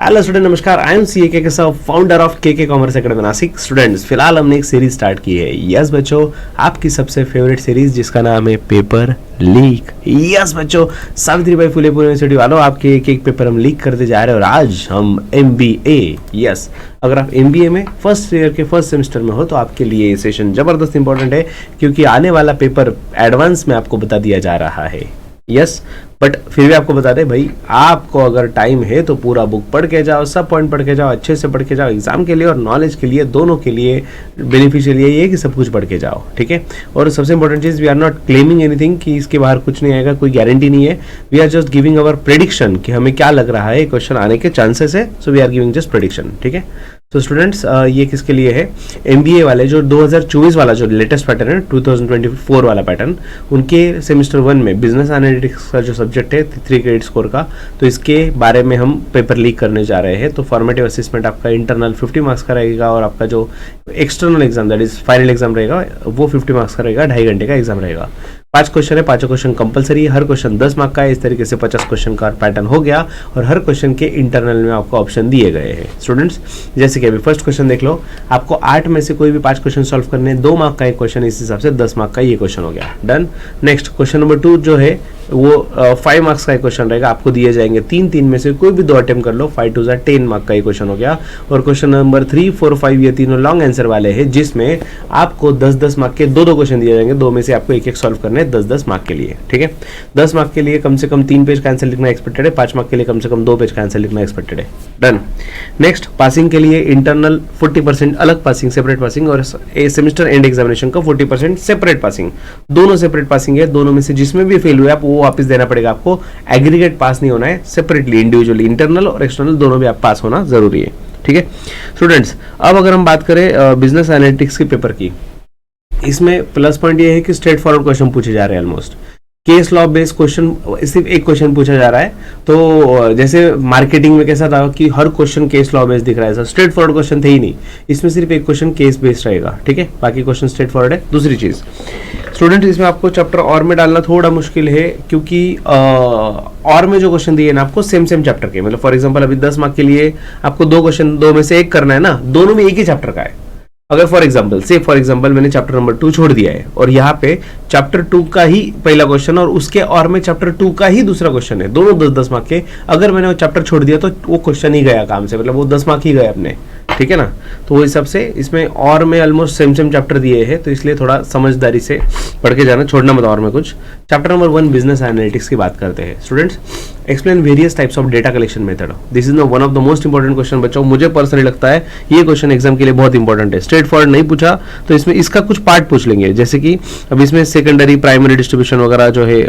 Hello student, नमस्कार। I M C के साथ फाउंडर ऑफ के कॉमर्स अकेडमी नासिक। स्टूडेंट्स, फिलहाल हमने एक सीरीज स्टार्ट की है। यस बच्चों, आपकी सबसे फेवरेट सीरीज जिसका नाम है पेपर लीक। यस बच्चों, सावित्रीबाई फुले यूनिवर्सिटी वालों, आपके एक पेपर हम लीक करते जा रहे हैं। और आज हम MBA, यस, अगर आप MBA में फर्स्ट ईयर के फर्स्ट सेमेस्टर में हो तो आपके लिए ये सेशन जबरदस्त इंपॉर्टेंट है, क्योंकि आने वाला पेपर एडवांस में आपको बता दिया जा रहा है। यस, बट फिर भी आपको बता दें भाई, आपको अगर टाइम है तो पूरा बुक पढ़ के जाओ, सब पॉइंट पढ़ के जाओ, अच्छे से पढ़ के जाओ। एग्जाम के लिए और नॉलेज के लिए, दोनों के लिए बेनिफिशियल यही है कि सब कुछ पढ़ के जाओ, ठीक है। और सबसे इंपॉर्टेंट चीज़, we are not claiming anything कि इसके बाहर कुछ नहीं आएगा, कोई गारंटी नहीं है। We are just giving our prediction कि हमें क्या लग रहा है क्वेश्चन आने के चांसेस है। So we are giving just prediction, ठीक है। तो स्टूडेंट्स, ये किसके लिए है? MBA वाले जो 2024 वाला जो लेटेस्ट पैटर्न है, 2024 वाला पैटर्न, उनके सेमेस्टर 1 में बिजनेस एनालिटिक्स का जो सब्जेक्ट है 3 क्रेडिट स्कोर का, तो इसके बारे में हम पेपर लीक करने जा रहे हैं। तो फॉर्मेटिव असेसमेंट आपका इंटरनल 50 मार्क्स का रहेगा, और आपका जो external exam that is final exam रहेगा वो 50 मार्क्स का रहेगा। 2.5 घंटे का एग्जाम रहेगा। 5 क्वेश्चन है, 5 क्वेश्चन कंपलसरी है, हर क्वेश्चन 10 मार्क का है। इस तरीके से 50 क्वेश्चन का पैटर्न हो गया, और हर क्वेश्चन के इंटरनल में आपको ऑप्शन दिए गए हैं। स्टूडेंट्स, जैसे कि अभी फर्स्ट क्वेश्चन देख लो, आपको 8 में से कोई भी 5 क्वेश्चन सॉल्व करने, 2 मार्क का एक क्वेश्चन, इस हिसाब से 10 मार्क का ये क्वेश्चन हो गया। डन। नेक्स्ट क्वेश्चन नंबर 2 जो है वो 5 मार्क्स का एक क्वेश्चन रहेगा। आपको दिए जाएंगे 3 में से कोई भी 2 अटेम्प्ट कर लो, 5 2 10 मार्क का एक क्वेश्चन हो गया। और क्वेश्चन नंबर 3 4 5 ये तीनों लॉन्ग आंसर वाले हैं, जिसमें आपको 10 मार्क के 2 क्वेश्चन दिए जाएंगे। 2 में से आपको एक सॉल्व करने हैं 10 मार्क के लिए, ठीक है। 10 मार्क के लिए कम से कम 3 पेज का आंसर लिखना एक्सपेक्टेड है। 5 मार्क के लिए कम से कम 2 पेज का आंसर लिखना एक्सपेक्टेड है। डन। नेक्स्ट, पासिंग के लिए इंटरनल 40% अलग पासिंग, सेपरेट पासिंग, और सेमेस्टर एंड एग्जामिनेशन का 40% सेपरेट पासिंग। दोनों सेपरेट पासिंग है। दोनों में से जिसमें भी फेल हुए आप वो वापस देना पड़ेगा आपको। एग्रीगेट पास नहीं होना है, सेपरेटली इंडिविजुअली इंटरनल और एक्सटर्नल दोनों भी आप पास होना जरूरी है, ठीक है। स्टूडेंट्स, अब अगर हम बात करें बिजनेस एनालिटिक्स के पेपर की, इसमें प्लस पॉइंट ये है कि स्ट्रेट फॉरवर्ड क्वेश्चन पूछे जा रहे हैं। Almost case law based question, सिर्फ एक क्वेश्चन पूछा जा रहा है। तो जैसे मार्केटिंग में कैसा था कि हर क्वेश्चन केस लॉ बेस्ड दिख रहा है, स्ट्रेट फॉरवर्ड क्वेश्चन थे ही नहीं। इसमें सिर्फ एक क्वेश्चन केस बेस्ड रहेगा, ठीक है। बाकी क्वेश्चन स्ट्रेट फॉरवर्ड है। दूसरी चीज स्टूडेंट, इसमें आपको चैप्टर और में डालना थोड़ा मुश्किल है, क्योंकि और में जो क्वेश्चन दिए ना आपको सेम चैप्टर के, मतलब फॉर एग्जांपल अभी 10 मार्क के लिए आपको 2 क्वेश्चन, 2 में से एक करना है ना, दोनों में एक ही चैप्टर का है। अगर फॉर एग्जांपल मैंने चैप्टर नंबर 2 छोड़ दिया है, और यहाँ पे चैप्टर 2 का ही पहला क्वेश्चन और उसके और में चैप्टर 2 का ही दूसरा क्वेश्चन है, दोनों 10 मार्क के। अगर मैंने वो चैप्टर छोड़ दिया तो वो क्वेश्चन ही गया काम से, मतलब वो 10 मार्क ही गए अपने, ठीक है ना। तो वो हिसाब से इसमें और में ऑलमोस्ट सेम चैप्टर दिए हैं, तो इसलिए थोड़ा समझदारी से पढ़ के जाना, छोड़ना मत और में कुछ। चैप्टर नंबर 1 बिजनेस एनालिटिक्स की बात करते हैं। Students, explain various types of data collection method. This is one of the most important question बच्चों। मुझे पर्सनली लगता है ये क्वेश्चन एग्जाम के लिए बहुत इंपॉर्टेंट है। स्ट्रेट फॉरवर्ड नहीं पूछा तो इसमें इसका कुछ पार्ट पूछ लेंगे, जैसे कि अब इसमें सेकेंडरी प्राइमरी डिस्ट्रीब्यूशन वगैरह जो है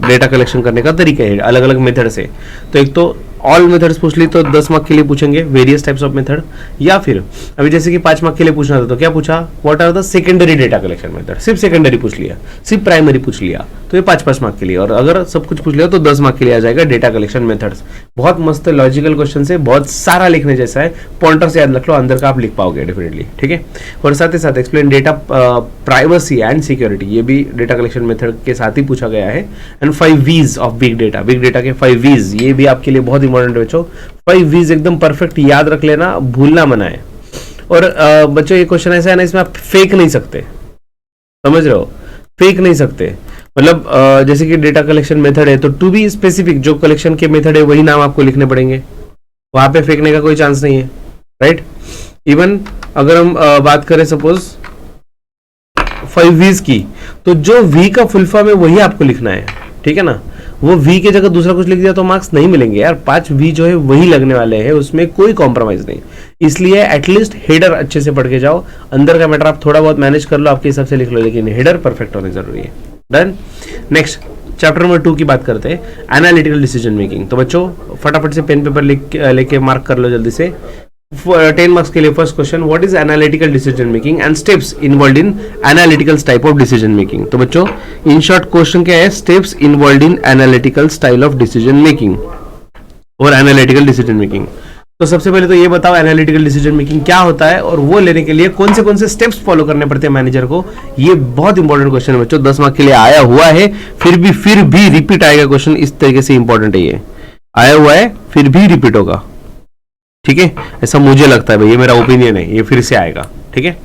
डेटा कलेक्शन करने का तरीका है अलग अलग मेथड से। तो एक तो ऑल मेथड्स पूछ ली तो 10 मार्क के लिए पूछेंगे वेरियस टाइप्स ऑफ मेथड, या फिर अभी जैसे कि 5 मार्क के लिए पूछना था तो क्या पूछा, what are the secondary data collection method. सिर्फ सेकेंडरी पूछ लिया, सिर्फ प्राइमरी पूछ लिया, तो ये 5 मार्क के लिए। और अगर सब कुछ पूछ लिया तो 10 मार्क के लिए आ जाएगा डेटा कलेक्शन मेथड्स। बहुत मस्त लॉजिकल क्वेश्चन है, बहुत सारा लिखने जैसा है। पॉइंटर्स याद रख लो, अंदर का आप लिख पाओगे डेफिनेटली, ठीक है। और साथ ही साथ explain data privacy and security, ये भी डेटा कलेक्शन मेथड के साथ ही पूछा गया है। And 5 V's of big data, big data के 5 V's, ये भी आपके लिए बहुत इंपॉर्टेंट बच्चों। 5 V's एकदम परफेक्ट याद रख लेना, भूलना मना है। और बच्चों ये क्वेश्चन ऐसा है ना, इसमें आप फेक नहीं सकते, समझ रहे हो, फेक नहीं सकते। मतलब जैसे कि डेटा कलेक्शन मेथड है तो टू बी स्पेसिफिक, जो कलेक्शन के मेथड है वही नाम आपको लिखने पड़ेंगे, वहां पे फेंकने का कोई चांस नहीं है, राइट। इवन अगर हम बात करें सपोज 5 V's की, तो जो V का फुल फॉर्म है वही आपको लिखना है, ठीक है ना। वो V की जगह दूसरा कुछ लिख दिया तो मार्क्स नहीं मिलेंगे यार। 5 V जो है वही लगने वाले हैं, उसमें कोई कॉम्प्रोमाइज नहीं। इसलिए एटलीस्ट हेडर अच्छे से पढ़ के जाओ, अंदर का मैटर आप थोड़ा बहुत मैनेज कर लो, आपके हिसाब से लिख लो, लेकिन हेडर परफेक्ट होने जरूरी है। डन। नेक्स्ट चैप्टर नंबर 2 की बात करते हैं, एनालिटिकल डिसीजन मेकिंग। तो बच्चों फटाफट से पेन पेपर लेके मार्क कर लो जल्दी से। 10 मार्क्स के लिए first question, what is analytical decision making and steps involved in analytical type of decision making. तो बच्चों इन शॉर्ट क्वेश्चन क्या है, steps involved in analytical style of decision making और एनालिटिकल डिसीजन मेकिंग। तो सबसे पहले तो ये बताओ एनालिटिकल डिसीजन मेकिंग क्या होता है, और वो लेने के लिए कौन से स्टेप्स फॉलो करने पड़ते हैं मैनेजर को। ये बहुत इंपॉर्टेंट क्वेश्चन है बच्चों, 10 मार्क के लिए आया हुआ है, फिर भी रिपीट आएगा क्वेश्चन, इस तरीके से इंपॉर्टेंट है। ये आया हुआ है फिर भी रिपीट होगा, ठीक है, ऐसा मुझे लगता है भाई, ये मेरा ओपिनियन है, ये फिर से आएगा। ठीक है,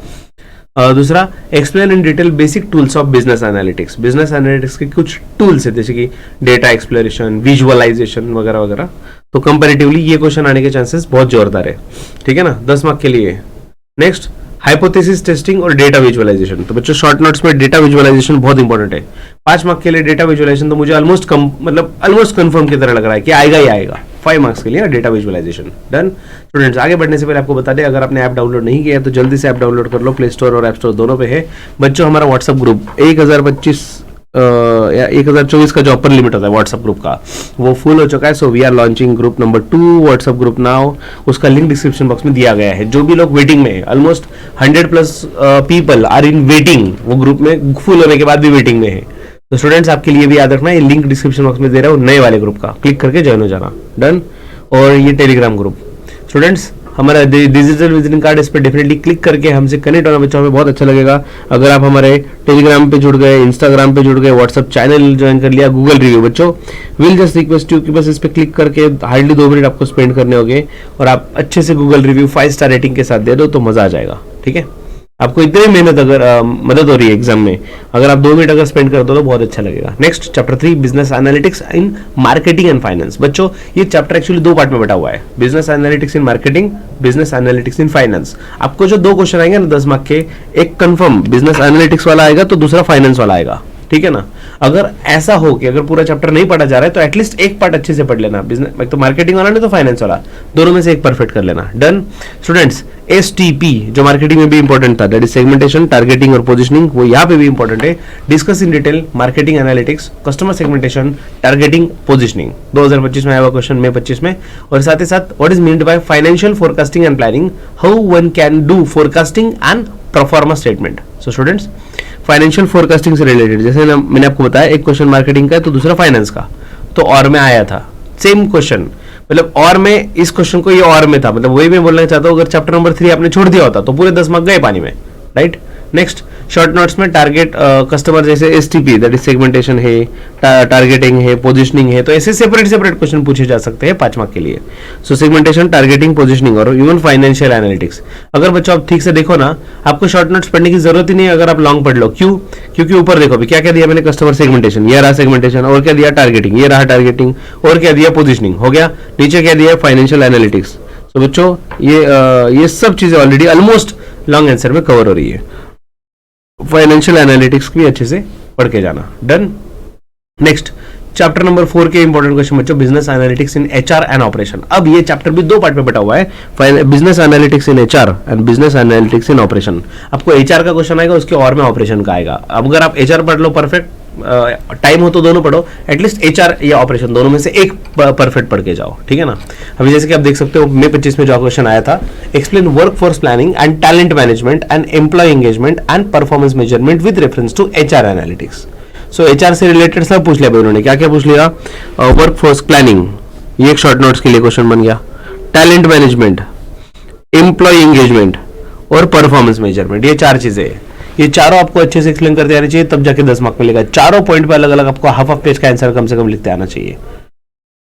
दूसरा, explain in detail basic tools of business analytics. Business analytics के कुछ टूल्स है जैसे कि डेटा एक्सप्लोरेशन, विजुअलाइजेशन वगैरह वगैरह। तो कंपैरेटिवली ये क्वेश्चन आने के चांसेस बहुत जोरदार है। ठीक है ना, 10 मार्क के लिए। नेक्स्ट, हाइपोथेसिस टेस्टिंग और डेटा विजुअलाइजेशन। तो बच्चों शॉर्ट नोट्स में डेटा विजुअलाइजेशन बहुत इंपॉर्टेंट है। 5 मार्क के लिए डेटा विजुअलाइजेशन तो मुझे ऑलमोस्ट कंफर्म की तरह लग रहा है कि आएगा ही आएगा। 5 मार्क्स के लिए डेटा विजुअलाइजेशन डन। स्टूडेंट्स, आगे बढ़ने से पहले आपको बता दें, अगर आपने ऐप डाउनलोड नहीं किया तो जल्दी से ऐप डाउनलोड कर लो, प्ले स्टोर और ऐप स्टोर दोनों पे है। बच्चों हमारा व्हाट्सएप ग्रुप 1024 का जो अपर लिमिट होता है व्हाट्सएप ग्रुप का, वो फुल हो चुका है। So we are launching group number 2 WhatsApp group now. उसका लिंक डिस्क्रिप्शन बॉक्स में दिया गया है। जो भी लोग वेटिंग में है, almost 100+ people are in waiting, वो ग्रुप में फुल होने के बाद भी वेटिंग में है। तो स्टूडेंट्स, आपके लिए भी याद रखना, ये लिंक डिस्क्रिप्शन बॉक्स में दे रहा हूँ नए वाले ग्रुप का, क्लिक करके ज्वाइन हो जाना। डन। और ये टेलीग्राम ग्रुप, स्टूडेंट्स हमारा डिजिटल विजिटिंग कार्ड, इस पर डेफिनेटली क्लिक करके हमसे कनेक्ट होना बच्चों, हमें बहुत अच्छा लगेगा। अगर आप हमारे टेलीग्राम पे जुड़ गए, इंस्टाग्राम पे जुड़ गए, व्हाट्सअप चैनल ज्वाइन कर लिया, गूगल रिव्यू, बच्चों विल जस्ट रिक्वेस्ट यू कि बस इस पर क्लिक करके हार्डली 2 मिनट आपको स्पेंड करने होंगे और आप अच्छे से गूगल रिव्यू 5 स्टार रेटिंग के साथ दे दो तो मजा आ जाएगा। ठीक है, आपको इतनी मेहनत अगर मदद हो रही है एग्जाम में, अगर आप 2 मिनट अगर स्पेंड कर दो तो बहुत अच्छा लगेगा। Next, chapter 3 business analytics in marketing and finance. बच्चों ये चैप्टर एक्चुअली 2 पार्ट में बटा हुआ है, business analytics in marketing, business analytics in finance. आपको जो 2 क्वेश्चन आएंगे ना 10 मार्क के, एक कंफर्म बिजनेस एनालिटिक्स वाला आएगा तो दूसरा फाइनेंस वाला आएगा। ठीक है ना, अगर ऐसा हो कि अगर पूरा चैप्टर नहीं पढ़ा जा रहा है तो एटलीस्ट एक पार्ट अच्छे से पढ़ लेना, बिजनेस तो मार्केटिंग वाला नहीं तो फाइनेंस वाला, दोनों में से एक परफेक्ट कर लेना। डन। स्टूडेंट्स, STP जो मार्केटिंग में भी इंपॉर्टेंट था, दैट इज सेगमेंटेशन, टारगेटिंग और पोजिशनिंग, वो यहाँ पे भी इंपॉर्टेंट है। Discuss in detail marketing analytics, customer segmentation, targeting, positioning, 2025 में आया हुआ क्वेश्चन, मई 25 में। और साथ ही साथ what is meant by financial forecasting and planning, how one can do forecasting and pro forma statement. So students, financial forecasting से related, जैसे मैंने आपको बताया, एक क्वेश्चन मार्केटिंग का है तो दूसरा फाइनेंस का, तो और में आया था सेम क्वेश्चन, मतलब और में इस क्वेश्चन को ये और में था, मतलब वही मैं बोलना चाहता हूँ, अगर चैप्टर नंबर 3 आपने छोड़ दिया होता तो पूरे 10 मार्क गए पानी में, राइट। नेक्स्ट, शॉर्ट नोट्स में टारगेट कस्टमर जैसे STP दैट इज सेगमेंटेशन है, टारगेटिंग है, पोजिशनिंग है, तो ऐसे सेपरेट क्वेश्चन पूछे जा सकते हैं 5 मार्क के लिए। सो सेगमेंटेशन, टारगेटिंग, पोजिशनिंग और इवन फाइनेंशियल एनालिटिक्स। अगर बच्चों आप ठीक से देखो ना, आपको शॉर्ट नोट्स पढ़ने की जरूरत ही नहीं है अगर आप लॉन्ग पढ़ लो। क्यों? क्योंकि ऊपर देखो भी क्या क्या दिया मैंने, कस्टमर सेगमेंटेशन, ये रहा सेगमेंटेशन, और क्या दिया टारगेटिंग, ये रहा टारगेटिंग, और क्या दिया पोजिशनिंग, हो गया। नीचे क्या दिया फाइनेंशियल एनालिटिक्स। तो बच्चों ये सब चीजें ऑलरेडी ऑलमोस्ट लॉन्ग आंसर में कवर हो रही है। फाइनेंशियल एनालिटिक्स भी अच्छे से पढ़ के जाना। डन। नेक्स्ट, चैप्टर नंबर 4 के इंपॉर्टेंट क्वेश्चन बच्चों, business analytics in HR and operation. अब ये चैप्टर भी 2 पार्ट में बटा हुआ है, business analytics in HR and business analytics in operation. आपको HR का क्वेश्चन आएगा, उसके और में ऑपरेशन का आएगा। अब अगर आप HR पढ़ लो परफेक्ट, टाइम हो तो दोनों पढ़ो, एटलीस्ट HR या ऑपरेशन दोनों में से एक परफेक्ट पढ़ के जाओ। ठीक है ना। अभी जैसे कि आप देख सकते हो मई 25 में जो क्वेश्चन आया था, explain work force planning and talent management and employ engagement and performance measurement with reference to HR analytics. So HR से रिलेटेड सब पूछ लिया उन्होंने। क्या क्या पूछ लिया? वर्क फोर्स प्लानिंग, ये एक शॉर्ट नोट्स के लिए क्वेश्चन बन गया। टैलेंट मैनेजमेंट, एम्प्लॉय एंगेजमेंट और परफॉर्मेंस मेजरमेंट, ये 4 चीजें हैं। ये चारों आपको अच्छे से एक्सप्लेन करते आना चाहिए, तब जाके 10 मार्क मिलेगा। चारों पॉइंट पे अलग अलग आपको हाफ पेज का आंसर कम से कम लिखते आना चाहिए।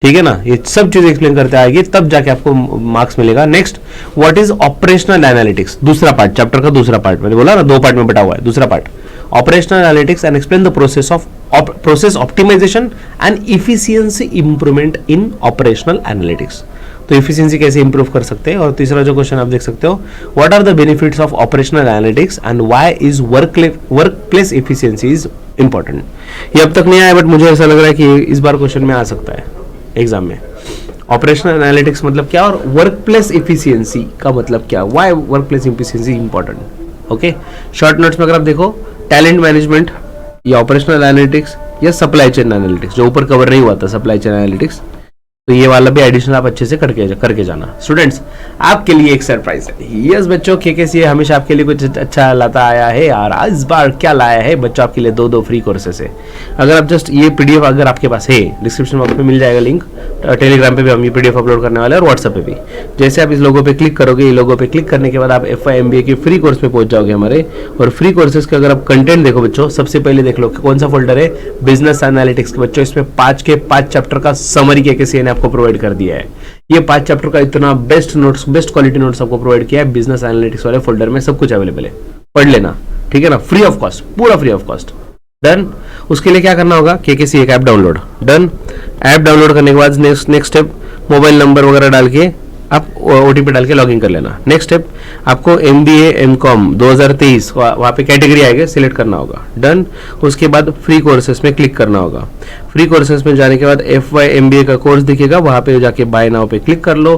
ठीक है ना, ये सब चीजें एक्सप्लेन करते आएगी तब जाके आपको मार्क्स मिलेगा। Next, what is operational analytics, दूसरा पार्ट, चैप्टर का दूसरा पार्ट, मैंने बोला ना 2 पार्ट में बटा हुआ है। दूसरा part operational analytics and explain the process optimisation and efficiency improvement in operational analytics. तो इफिशियंसी कैसे इंप्रूव कर सकते हैं। और तीसरा जो क्वेश्चन आप देख सकते हो, what are the benefits of operational analytics and why is work place efficiency is important. ये अब तक नहीं आया, बट मुझे ऐसा लग रहा है कि इस बार क्वेश्चन में आ सकता है एग्जाम में। ऑपरेशनल एनालिटिक्स मतलब क्या और वर्क प्लेस इफिशियंसी का मतलब क्या, why work place efficiency important. Okay, short notes में अगर आप देखो, टैलेंट मैनेजमेंट या ऑपरेशनल एनालिटिक्स या सप्लाई चेन एनालिटिक्स, जो ऊपर कवर नहीं हुआ था सप्लाई चेन एनालिटिक्स, तो ये वाला भी एडिशनल आप अच्छे से करके जाना। स्टूडेंट्स, आपके लिए एक सरप्राइज है। यस बच्चों, KKCA हमेशा आपके लिए कुछ अच्छा लाता आया है और इस बार क्या लाया है बच्चों, आपके लिए 2 फ्री कोर्सेस है। अगर आप जस्ट ये PDF अगर आपके पास है, डिस्क्रिप्शन बॉक्स में मिल जाएगा लिंक। टेलीग्राम पे भी हम ये PDF अपलोड करने वाले हैं और व्हाट्सएप पे भी। जैसे आप इस लोगो पे क्लिक करोगे, ये लोगो पे क्लिक करने के बाद आप FY MBA के फ्री कोर्स पे पहुंच जाओगे हमारे। और फ्री कोर्सेज का अगर आप कंटेंट देखो बच्चों, सबसे पहले देख लो कौन सा फोल्डर है, बिजनेस एनालिटिक्स के बच्चों। इसमें 5 के 5 चैप्टर का समरी KKCA ने आपको प्रोवाइड कर दिया है। ये 5 चैप्टर का इतना best notes, best quality notes आपको प्रोवाइड किया है बिजनेस एनालिटिक्स वाले फोल्डर में, सब कुछ अवेलेबल है, पढ़ लेना, ठीक है ना, फ्री ऑफ कॉस्ट, पूरा फ्री ऑफ कॉस्ट। डन। उसके लिए क्या करना होगा, KKC एक app download. Done. App download करने के बाद नेक्स्ट स्टेप, मोबाइल नंबर वगैरह डाल के आप OTP डाल के लॉगिन कर लेना। नेक्स्ट स्टेप, आपको MBA MCOM 2023 वहाँ पे कैटेगरी आएगा, सिलेक्ट करना होगा। डन। उसके बाद फ्री कोर्सेस में क्लिक करना होगा। फ्री कोर्सेस में जाने के बाद FY MBA का कोर्स दिखेगा, वहाँ पे जाके बाय नाउ पे क्लिक कर लो,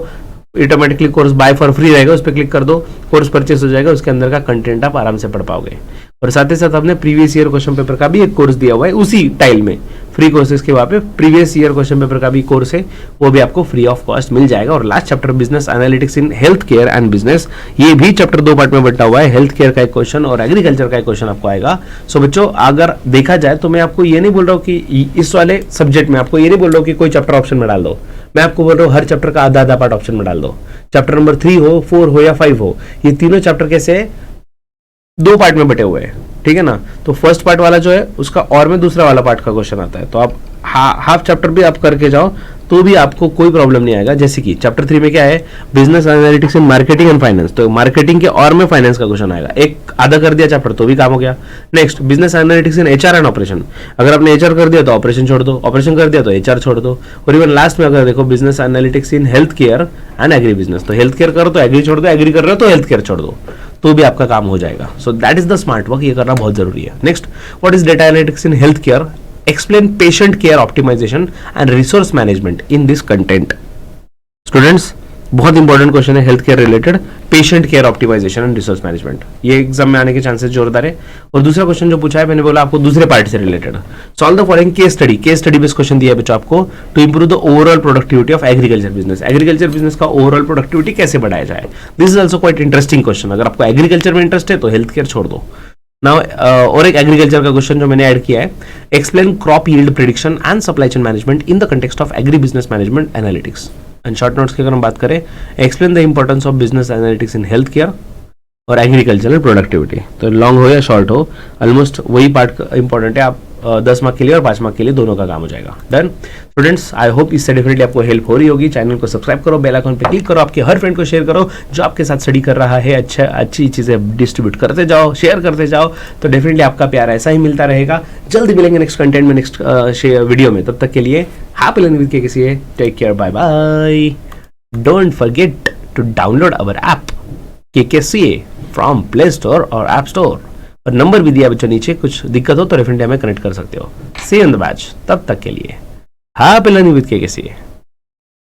automatically course buy for free रहेगा, उस पर क्लिक कर दो, कोर्स परचेस हो जाएगा, उसके अंदर का कंटेंट आप आराम से पढ़ पाओगे। और साथ ही साथ आपने प्रीवियस ईयर क्वेश्चन पेपर का भी एक कोर्स दिया हुआ है उसी टाइल में, फ्री कोर्सेज के वहाँ पे प्रीवियस ईयर क्वेश्चन पेपर का भी कोर्स है, वो भी आपको फ्री ऑफ कॉस्ट मिल जाएगा। और last chapter business analytics in health care and business, ये भी चैप्टर 2 पार्ट में बंटा हुआ है। हेल्थ केयर का एक क्वेश्चन और एग्रीकल्चर का एक क्वेश्चन आपको आएगा। सो बच्चों, अगर देखा जाए तो मैं आपको ये नहीं बोल रहा हूँ कि इस वाले सब्जेक्ट में आपको ये नहीं बोल रहा हूँ कि कोई चैप्टर ऑप्शन में डाल दो, मैं आपको बोल रहा हूँ हर चैप्टर का आधा आधा पार्ट ऑप्शन में डाल दो। चैप्टर नंबर 3 हो, 4 हो या 5 हो, ये तीनों चैप्टर कैसे 2 पार्ट में बटे हुए हैं, ठीक है ना। तो फर्स्ट पार्ट वाला जो है उसका और में दूसरा वाला पार्ट का क्वेश्चन आता है, तो आप हाफ चैप्टर भी आप करके जाओ तो भी आपको कोई प्रॉब्लम नहीं आएगा। जैसे कि चैप्टर 3 में क्या है, business analytics in marketing and finance, तो मार्केटिंग के और में फाइनेंस का क्वेश्चन आएगा, एक आधा कर दिया चैप्टर तो भी काम हो गया। Next, business analytics in HR and operation, अगर आपने HR कर दिया तो ऑपरेशन छोड़ दो, ऑपरेशन कर दिया तो HR छोड़ दो। और इवन लास्ट में अगर देखो business analytics in health care and agri business, तो हेल्थ केयर करो तो एग्री छोड़ दो, एग्री कर रहे हो तो हेल्थ केयर छोड़ दो, तो भी आपका काम हो जाएगा। So that is the smart work, ये करना बहुत जरूरी है। Next, what is data analytics in health care, explain patient care optimization and resource management in this content। Students, बहुत इंपॉर्टेंट क्वेश्चन है health care related, patient care optimisation and resource management, ये exam में आने के chances जोरदार है। और दूसरा क्वेश्चन जो पूछा है, मैंने बोला आपको दूसरे पार्ट से related, solve the following case study based question दिया है बच्चों आपको, to improve the overall productivity of agriculture business, agriculture business का ओवरऑल प्रोडक्टिविटी कैसे बढ़ाया जाए। This is also quite interesting question, अगर आपको एग्रीकल्चर में इंटरेस्ट है तो हेल्थ केयर छोड़ दो। नाउ और एक एग्रीकल्चर का क्वेश्चन जो मैंने ऐड किया है, explain crop yield prediction and supply chain management in the context of agri business management analytics. And short notes की अगर हम बात करें, explain the importance of business analytics in health care और एग्रीकल्चरल प्रोडक्टिविटी। तो long हो या short हो, ऑलमोस्ट वही पार्ट इंपॉर्टेंट है, आप 10 मार्क के लिए और 5 मार्क के लिए दोनों का काम हो जाएगा। डन स्टूडेंट्स, आई होप इससे डेफिनेटली आपको हेल्प हो रही होगी। चैनल को सब्सक्राइब करो, बेल आइकन पे क्लिक करो, आपके हर फ्रेंड को शेयर करो जो आपके साथ स्टडी कर रहा है, अच्छी चीजें डिस्ट्रीब्यूट करते जाओ, शेयर करते जाओ, तो डेफिनेटली आपका प्यार ऐसा ही मिलता रहेगा। जल्दी मिलेंगे नेक्स्ट कंटेंट में, नेक्स्ट वीडियो में, तब तक के लिए happy learning with KKCA, take care, bye bye. Don't forget to download our app KKCA from Play Store और ऐप स्टोर, और नंबर भी दिया बच्चों नीचे, कुछ दिक्कत हो तो डेफिनेटली हमें कनेक्ट कर सकते हो। सी इन द बैच, तब तक के लिए हैप्पी लर्निंग विद KKCA।